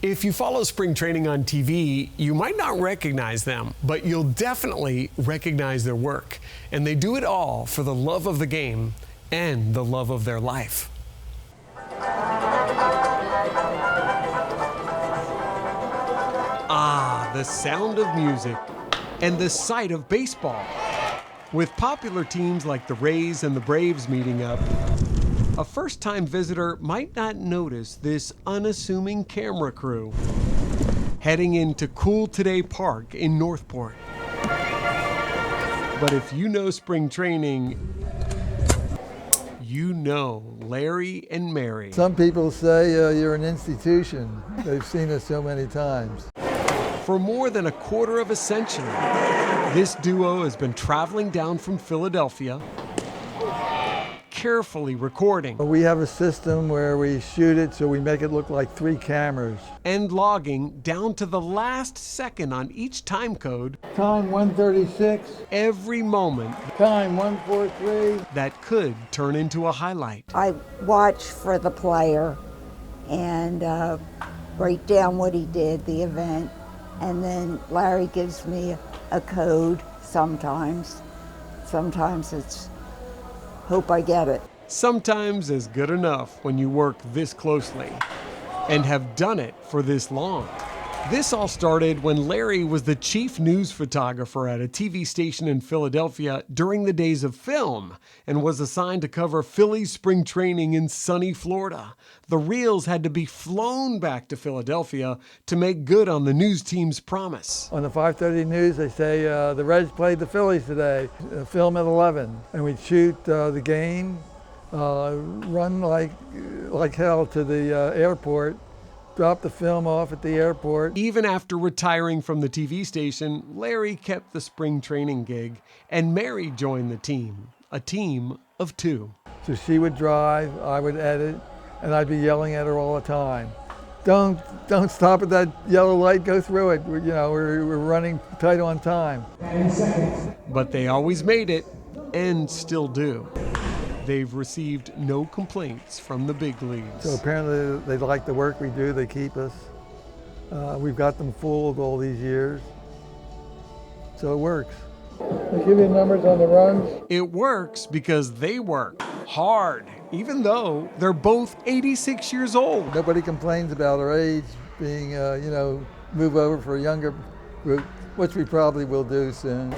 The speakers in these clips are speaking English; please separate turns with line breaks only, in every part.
If you follow spring training on TV, you might not recognize them, but you'll definitely recognize their work. And they do it all for the love of the game and the love of their life. Ah, the sound of music and the sight of baseball. With popular teams like the Rays and the Braves meeting up, a first-time visitor might not notice this unassuming camera crew heading into Cool Today Park in Northport. But if you know spring training, you know Larry and Mary.
Some people say you're an institution. They've seen us so many times.
For more than a quarter of a century, this duo has been traveling down from Philadelphia, carefully recording.
We have a system where we shoot it so we make it look like 3 cameras.
And logging down to the last second on each time code.
Time 136.
Every moment.
Time 143.
That could turn into a highlight.
I watch for the player and write down what he did, the event, and then Larry gives me a code sometimes. Sometimes it's hope I get it.
Sometimes is good enough when you work this closely and have done it for this long. This all started when Larry was the chief news photographer at a TV station in Philadelphia during the days of film and was assigned to cover Phillies spring training in sunny Florida. The reels had to be flown back to Philadelphia to make good on the news team's promise.
On the 5:30 news, they say the Reds played the Phillies today. Film at 11, and we shoot the game, run like hell to the airport. Dropped the film off at the airport.
Even after retiring from the TV station, Larry kept the spring training gig, and Mary joined the team, a team of 2.
So she would drive, I would edit, and I'd be yelling at her all the time. Don't stop at that yellow light, go through it. We're running tight on time.
10 seconds. But they always made it, and still do. They've received no complaints from the big leagues.
So apparently they like the work we do, they keep us. We've got them fooled all these years. So it works. They give you numbers on the runs.
It works because they work hard, even though they're both 86 years old.
Nobody complains about our age being, move over for a younger group, which we probably will do soon.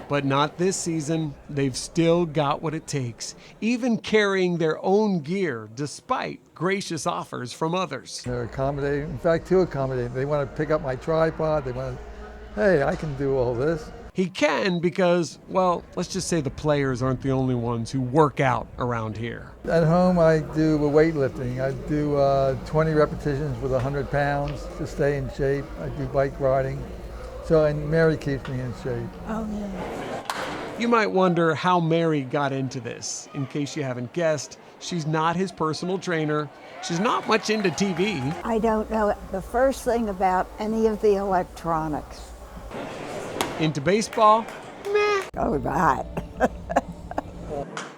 But not this season. They've still got what it takes, even carrying their own gear despite gracious offers from others.
They're accommodating, in fact, too accommodating. They want to pick up my tripod. They want to, hey, I can do all this.
He can because, well, let's just say the players aren't the only ones who work out around here.
At home, I do weightlifting. I do 20 repetitions with 100 pounds to stay in shape. I do bike riding. And Mary keeps me in shape.
Oh, yeah.
You might wonder how Mary got into this. In case you haven't guessed, she's not his personal trainer. She's not much into TV.
I don't know the first thing about any of the electronics.
Into baseball? Meh.
Oh, that.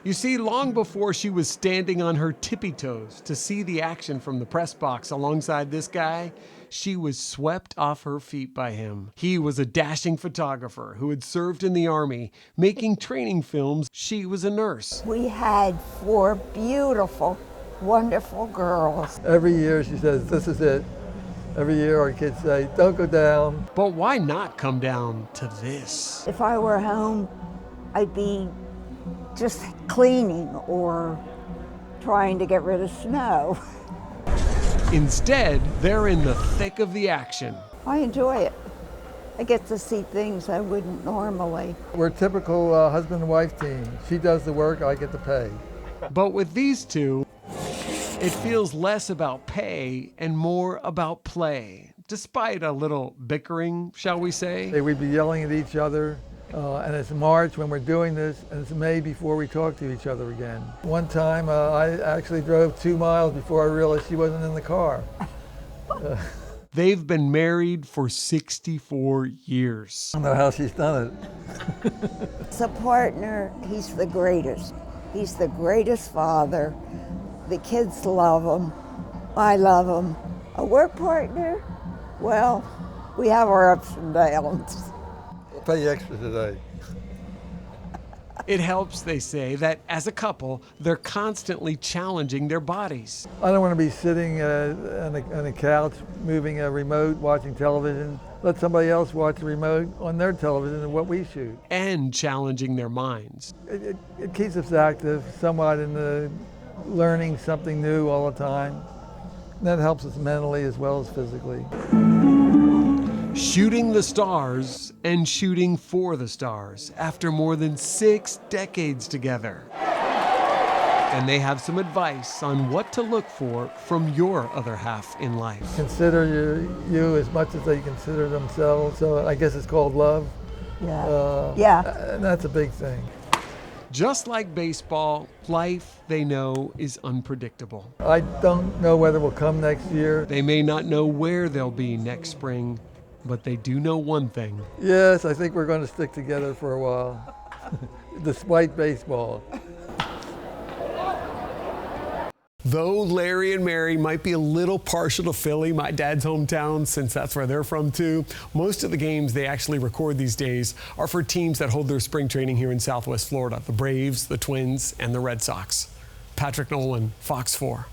You see, long before she was standing on her tippy toes to see the action from the press box alongside this guy, she was swept off her feet by him. He was a dashing photographer who had served in the Army, making training films. She was a nurse.
We had 4 beautiful, wonderful girls.
Every year she says, this is it. Every year our kids say, don't go down.
But why not come down to this?
If I were home, I'd be just cleaning or trying to get rid of snow.
Instead, they're in the thick of the action.
I enjoy it. I get to see things I wouldn't normally.
We're a typical husband and wife team. She does the work, I get the pay.
But with these two, it feels less about pay and more about play, despite a little bickering, shall we say.
We'd be yelling at each other, and it's March when we're doing this, and it's May before we talk to each other again. One time, I actually drove 2 miles before I realized she wasn't in the car.
They've been married for 64 years.
I don't know how she's done it.
As a partner, he's the greatest. He's the greatest father. The kids love him. I love him. A work partner? Well, we have our ups and downs.
I'll pay you extra today.
It helps, they say, that as a couple, they're constantly challenging their bodies.
I don't want to be sitting on a couch, moving a remote, watching television. Let somebody else watch the remote on their television and what we shoot.
And challenging their minds.
It keeps us active, somewhat in the learning something new all the time. And that helps us mentally as well as physically.
Shooting the stars and shooting for the stars after more than 6 decades together. And they have some advice on what to look for from your other half in life.
Consider you as much as they consider themselves. So I guess it's called love.
Yeah. Yeah.
And that's a big thing.
Just like baseball, life, they know, is unpredictable.
I don't know whether we'll come next year.
They may not know where they'll be next spring, but they do know one thing.
Yes, I think we're going to stick together for a while, despite baseball.
Though Larry and Mary might be a little partial to Philly, my dad's hometown, since that's where they're from too, most of the games they actually record these days are for teams that hold their spring training here in Southwest Florida, the Braves, the Twins, and the Red Sox. Patrick Nolan, Fox 4.